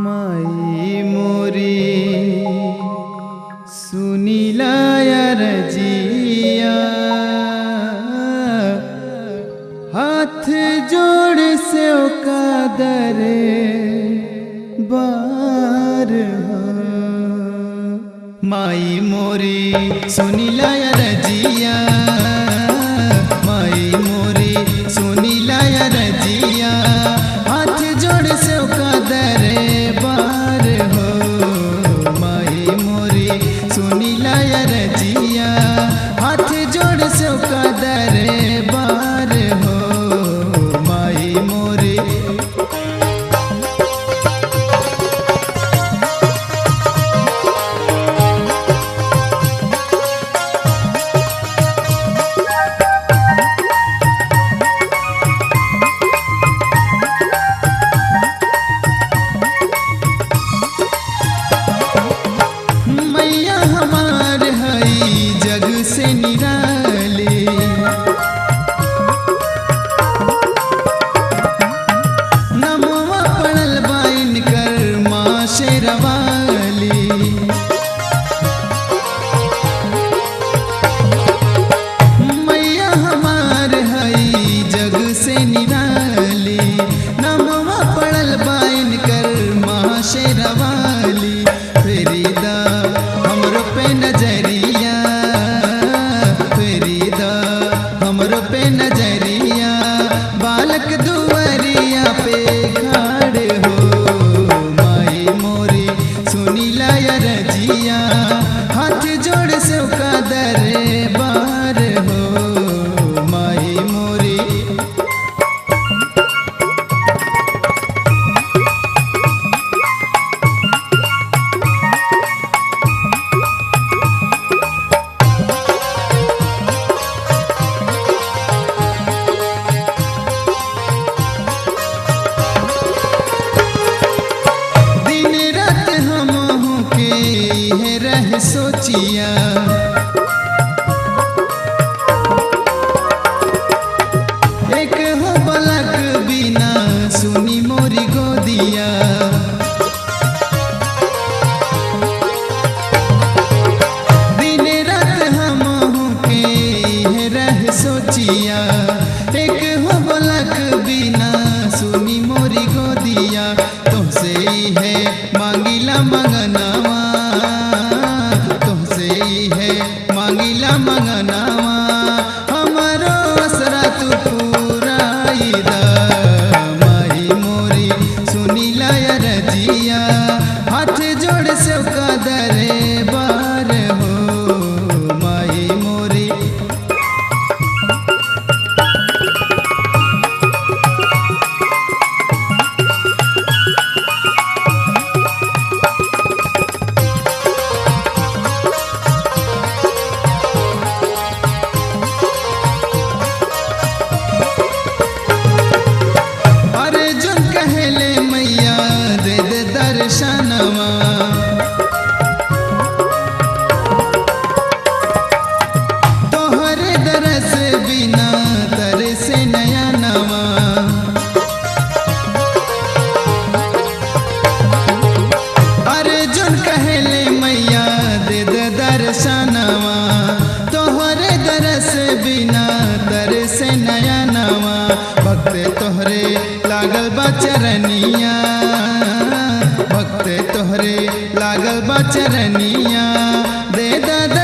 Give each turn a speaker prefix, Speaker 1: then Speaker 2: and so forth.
Speaker 1: माई मोरी सुनीला रजिया, हाथ जोड़ से कादरे बार। माई मोरी सुनीला रजिया, माई मोरी सुनीला रजिया, हाथ जोड़ से कादरे बार हो। माई मोरी सुनीला रजिया, हाथ जोड़ से कादरे बार हो। माई मोरी मैया हमार हई जग से निराली, नमवा पड़ल बाइन कर माँ शेरवाली। मैया हमार हई जग से निराली, नमवा पड़ल बाइन कर माँ शेरवाली। फेरीदा हमरो पे नजरिया, फेरीदा हमरो पे नजरिया, बालक दुआरिया पे खाड़ हो। माई मोरी सुनीला रजिया, हाथ जोड़ से कादरे बार हो। माई मोरी रह सोचिया, एक हो पलक बिना सुनी मोरी गोदिया। दिन रात हम के रह सोचिया, एक हो पलक बिना सुनी मोरी गोदिया। तुमसे ही है मांगिला मंगनावा, मांगिला मंगनावा, हमारो असरा तू पुराई दा। माई मोरी सुनीला रजिया, हाथ जोड़ से कादरे बार हो। माई मोरी कहले मैया दे दे दर्शनवा, तोहरे दरस बिना तरसे नया नवा। अर्जुन कहले मैया दे दे दर्शनवा, तोहरे दरस बिना तरसे नया नवा। भक्त तोहरे लागल बा चरनिया, भक्त तोहरे लागल बा चरनिया, दे दादा